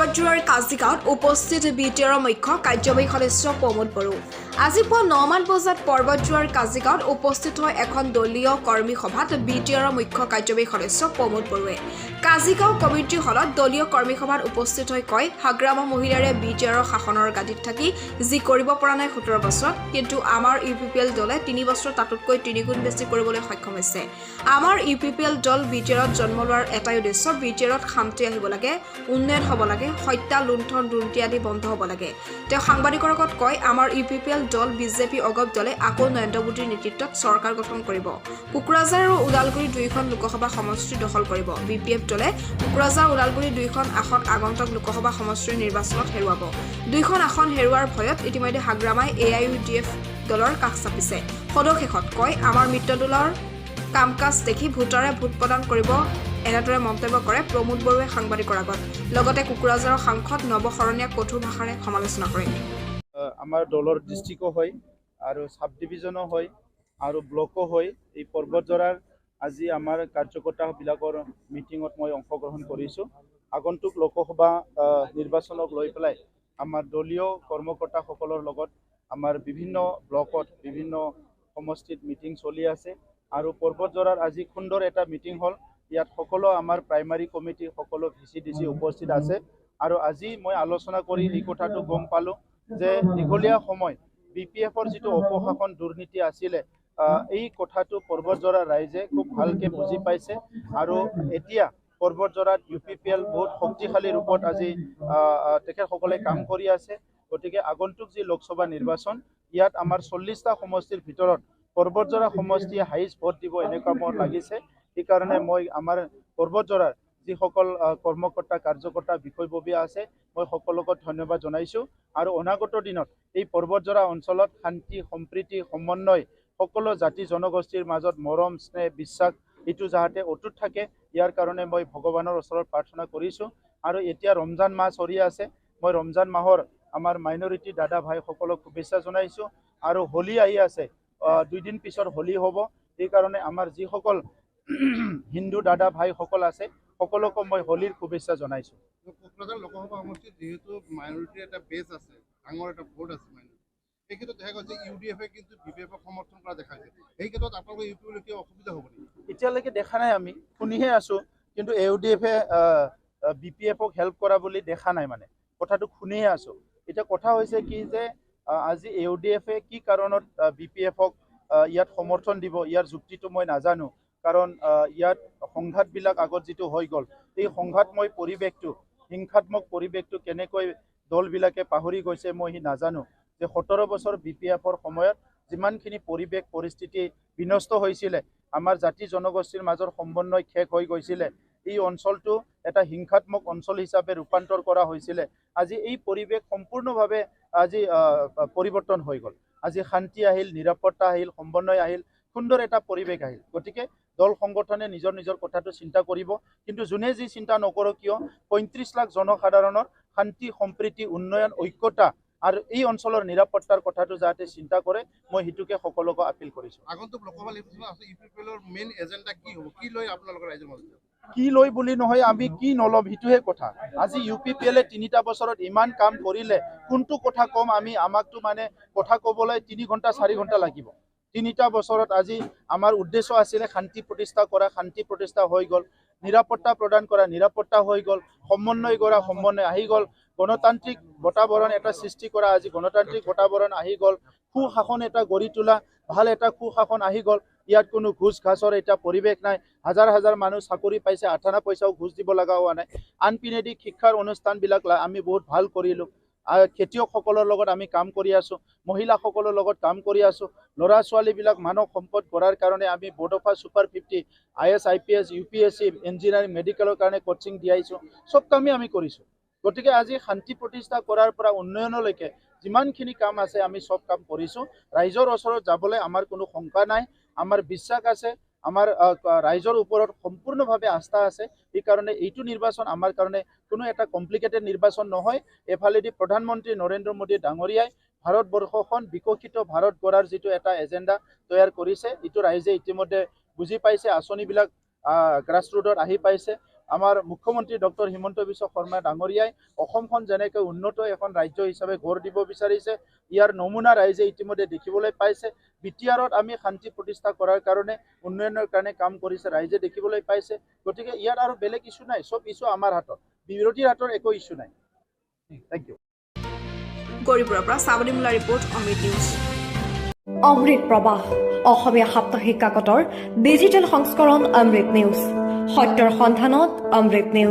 পৰ্বতজোৱাৰ কাজিগাঁৱত উপস্থিত বিটিআৰৰ মুখ্য কাৰ্যবাহী সদস্য প্ৰমোদ বড়ো। আজি পুৱা 9মান বজাত পৰ্বতজোৱাৰ কাজিগাঁৱত উপস্থিত হয় এখন দলীয় কৰ্মী সভাত বিটিআৰৰ মুখ্য কাৰ্যবাহী সদস্য প্ৰমোদ বড়োৱে। কাজিগাঁও কমিটি হলত দলীয় কৰ্মী সভাত উপস্থিত হৈ কয়, হাগ্ৰামা মহিলাৰে বিটিআৰৰ শাসনৰ গাদীত থাকি যি কৰিব পৰা নাই 17 বছৰত, কিন্তু আমাৰ ইউপিপিএল দলে 3 বছৰ তাতোতকৈ 3 গুণ বেছি কৰিবলৈ সক্ষম হৈছে। আমাৰ ইউপিপিএল দল বিটিআৰত জন্ম লোৱাৰ এটাই উদ্দেশ্য, বিটিআৰত শান্তি আহিব লাগে, উন্নয়ন হ'ব লাগে, হত্যা লুণ্ঠন দুৰ্নীতি আদি বন্ধ হ'ব লাগে। তেওঁ সাংবাদিকৰ আগত কয়, আমাৰ ইউপিপিএল দল বিজেপি অগপ দলে আকৌ নৰেন্দ্ৰ মোদীৰ নেতৃত্বত চৰকাৰ গঠন কৰিব। কোকৰাঝাৰ আৰু ওদালগুৰি দুয়োখন লোকসভা সমষ্টি দখল কৰিব। বিপিএফ দলে কোকৰাঝাৰ ওদালগুৰি দুয়োখন আসন আগন্তুক লোকসভা সমষ্টিৰ নিৰ্বাচনত হেৰুৱাব। দুয়োখন আসন হেৰুৱাৰ ভয়ত ইতিমধ্যে হাগ্ৰামাই AIUDF দলৰ কাষ চাপিছে। সদশেষত কয়, আমাৰ মিত্ৰ দলৰ কাম কাজ দেখি ভোটাৰে ভোট প্ৰদান কৰিব, এনেদৰে মন্তব্য কৰে প্ৰমোদ বড়োৱে সাংবাদিকৰ আগত। লগতে কোকৰাঝাৰৰ সাংসদ নৱ শৰণীয়াক কঠোৰ ভাষাৰে সমালোচনা কৰে। আমাৰ দলৰ ডিষ্ট্ৰিক্টো হয় আৰু সাব ডিভিজনো হয় আৰু ব্লকো হয়। এই পৰ্বতজোৰাৰ আজি আমাৰ কাৰ্যকৰ্তাবিলাকৰ মিটিঙত মই অংশগ্ৰহণ কৰিছোঁ। আগন্তুক লোকসভা নিৰ্বাচনক লৈ পেলাই আমাৰ দলীয় কৰ্মকৰ্তাসকলৰ লগত আমাৰ বিভিন্ন ব্লকত বিভিন্ন সমষ্টিত মিটিং চলি আছে আৰু পৰ্বতজোৰাৰ আজি সুন্দৰ এটা মিটিং হ'ল। ইয়াত সকলো আমাৰ প্ৰাইমাৰী কমিটি সকলো VC-DC উপস্থিত আছে আৰু আজি মই আলোচনা কৰি এই কথাটো গম পালোঁ যে দীঘলীয়া সময় BPF-ৰ যিটো অপশাসন দুৰ্নীতি আছিলে, এই কথাটো পৰ্বতজোৰা ৰাইজে খুব ভালকৈ বুজি পাইছে আৰু এতিয়া পৰ্বতজোৰাত UPPL বহুত শক্তিশালী ৰূপত আজি তেখেতসকলে কাম কৰি আছে। গতিকে আগন্তুক যি লোকসভা নিৰ্বাচন, ইয়াত আমাৰ 40টা সমষ্টিৰ ভিতৰত পৰ্বতজোৰা সমষ্টিয়ে হাইষ্ট ভোট দিব এনেকুৱা মোৰ লাগিছে। সেইকাৰণে মই আমাৰ পৰ্বতজোৰাৰ যিসকল কৰ্মকৰ্তা কাৰ্যকৰ্তা বিষয়ববীয়া আছে, মই সকলোকে ধন্যবাদ জনাইছোঁ আৰু অনাগত দিনত এই পৰ্বতজোৰা অঞ্চলত শান্তি সম্প্ৰীতি সমন্বয় সকলো জাতি জনগোষ্ঠীৰ মাজত মৰম স্নেহ বিশ্বাস এইটো যাতে অটুট থাকে, ইয়াৰ কাৰণে মই ভগৱানৰ ওচৰত প্ৰাৰ্থনা কৰিছোঁ। আৰু এতিয়া ৰমজান মাহ চলি আছে, মই ৰমজান মাহৰ আমাৰ মাইনৰিটি দাদা ভাই সকলক শুভেচ্ছা জনাইছোঁ আৰু হোলী আহি আছে, 2 দিন পিছত হোলী হ'ব। সেইকাৰণে আমাৰ যিসকল হিন্দু দাদা ভাইসকল আছে সকলোকে মই হোলীৰ শুভেচ্ছা জনাইছোঁ। কোকৰাঝাৰ লোকসভা সমষ্টিত যিহেতু মাইনৰিটিৰ এটা বেছ আছে, ডাঙৰ এটা ভোট আছে মাইনৰিটি, এই ক্ষেত্ৰত দেখা গৈছে UDF-এ কিন্তু BPF-ক সমৰ্থন কৰা দেখা যায়। এই ক্ষেত্ৰত আপোনালোকৰ UPPL অসুবিধা হ'ব নেকি? এতিয়ালৈকে দেখা নাই, আমি শুনিহে আছোঁ, কিন্তু UDF-এ BPF-ক হেল্প কৰা বুলি দেখা নাই, মানে কথাটো শুনিহে আছোঁ। এতিয়া কথা হৈছে কি যে আজি UDF-এ কি কাৰণত BPF-ক ইয়াত সমৰ্থন দিব, ইয়াৰ যুক্তিটো মই নাজানো। কাৰণ ইয়াত সংঘাতবিলাক আগত যিটো হৈ গ'ল, এই সংঘাতময় পৰিৱেশটো, হিংসাত্মক পৰিৱেশটো কেনেকৈ দলবিলাকে পাহৰি গৈছে মই নাজানো। যে 17 বছৰ BPF-ৰ সময়ত যিমানখিনি পৰিৱেশ পৰিস্থিতি বিনষ্ট হৈছিলে, আমাৰ জাতি জনগোষ্ঠীৰ মাজৰ সমন্বয় শেষ হৈ গৈছিলে, এই অঞ্চলটো এটা হিংসাত্মক অঞ্চল হিচাপে ৰূপান্তৰ কৰা হৈছিলে। আজি এই পৰিৱেশ সম্পূৰ্ণভাৱে আজি পৰিৱৰ্তন হৈ গ'ল। আজি শান্তি আহিল, নিৰাপত্তা আহিল, সমন্বয় আহিল, সুন্দৰ এটা পৰিৱেশ আহিল। গতিকে দল সংগঠনে নিজৰ নিজৰ কথাটো চিন্তা কৰিব, কিন্তু যোনে যি চিন্তা নকৰক কিয় 35 লাখ জনসাধাৰণৰ শান্তি সম্প্ৰীতি উন্নয়ন ঐক্যতা আৰু এই অঞ্চলৰ নিৰাপত্তাৰ কথাটো যাতে চিন্তা কৰে, মই সেইটোকে সকলোকে আপিল কৰিছোঁ। আগন্তুক লোকসভা নিৰ্বাচনত UPPL-ৰ মেইন এজেণ্ডা কি হ'ব, কি লৈ আপোনালোকৰ ৰাইজৰ মাজত? কি লৈ বুলি নহয়, আমি কি নল'ম সেইটোহে কথা। আজি UPPL-এ 3টা বছৰত ইমান কাম কৰিলে, কোনটো কথা ক'ম আমি, আমাকতো মানে কথা ক'বলৈ 3 ঘণ্টা 4 ঘণ্টা লাগিব। 3টা বছৰত আজি আমাৰ উদ্দেশ্য আছিলে শান্তি প্ৰতিষ্ঠা কৰা, শান্তি প্ৰতিষ্ঠা হৈ গ'ল, নিৰাপত্তা প্ৰদান কৰা, নিৰাপত্তা হৈ গ'ল, সমন্বয় কৰা, সমন্বয় আহি গ'ল, গণতান্ত্ৰিক বাতাবৰণ এটা সৃষ্টি কৰা, আজি গণতান্ত্ৰিক বাতাবৰণ আহি গ'ল, সুশাসন এটা গঢ়ি তোলা, ভাল এটা সুশাসন আহি গ'ল। ইয়াত কোনো ঘোষ ঘাছৰ এটা পৰিৱেশ নাই, হাজাৰ হাজাৰ মানুহ চাকৰি পাইছে, 18 পইচাও ঘোষ দিব লগা হোৱা নাই। আনপিনেদি শিক্ষাৰ অনুষ্ঠানবিলাক আমি বহুত ভাল কৰিলোঁ, খেতিয়কসকলৰ লগত আমি কাম কৰি আছোঁ, মহিলাসকলৰ লগত কাম কৰি আছোঁ, ল'ৰা ছোৱালীবিলাক মানৱ সম্পদ গঢ়াৰ কাৰণে আমি Bodofa super 50 IS IPS UPSC engineering মেডিকেলৰ কাৰণে কোচিং দিয়াইছোঁ, চব কামেই আমি কৰিছোঁ। গতিকে আজি শান্তি প্ৰতিষ্ঠা কৰাৰ পৰা উন্নয়নলৈকে যিমানখিনি কাম আছে আমি চব কাম কৰিছোঁ। ৰাইজৰ ওচৰত যাবলৈ আমাৰ কোনো শংকা নাই, আমাৰ বিশ্বাস আছে, আমাৰ ৰাইজৰ ওপৰত সম্পূৰ্ণভাৱে আস্থা আছে। সেইকাৰণে এইটো নিৰ্বাচন আমাৰ কাৰণে কোনো এটা কমপ্লিকেটেড নিৰ্বাচন নহয়। এফালেদি প্ৰধানমন্ত্ৰী নৰেন্দ্ৰ মোদী ডাঙৰীয়াই ভাৰতবৰ্ষখন বিকশিত ভাৰত গঢ়াৰ যিটো এটা এজেণ্ডা তৈয়াৰ কৰিছে, এইটো ৰাইজে ইতিমধ্যে বুজি পাইছে, আঁচনিবিলাক গ্ৰাছৰুটত আহি পাইছে আমাৰ মুখ্যমন্ত্ৰী ডক্টৰ হিমন্ত বিশ্ব শৰ্মা ডাঙৰীয়াই অসমখন যেনেকৈ উন্নত এখন ৰাজ্য হিচাপে গঢ় দিব বিচাৰিছে, ইয়াৰ নমুনা ৰাইজে ইতিমধ্যে দেখিবলৈ পাইছে। বিটিআৰত আমি শান্তি প্ৰতিষ্ঠা কৰাৰ কাৰণে, উন্নয়নৰ কাৰণে কাম কৰিছে ৰাইজে দেখিবলৈ পাইছে। গতিকে ইয়াত আৰু বেলেগ ইছ্যু নাই, চব ইছ্যু আমাৰ হাতত, বিৰোধীৰ হাতৰ একো ইছ্যু নাই। Thank you. গৌৰীপুৰৰ পৰা শ্ৰাৱণী মোল্লা ৰিপৰ্ট, অমৃত নিউজ। অমৃত প্ৰবাহ অসমীয়া সাপ্তাহিক কাকতৰ ডিজিটেল সংস্কৰণ অমৃত নিউজ, সত্যৰ সন্ধানত অমৃত নিউজ।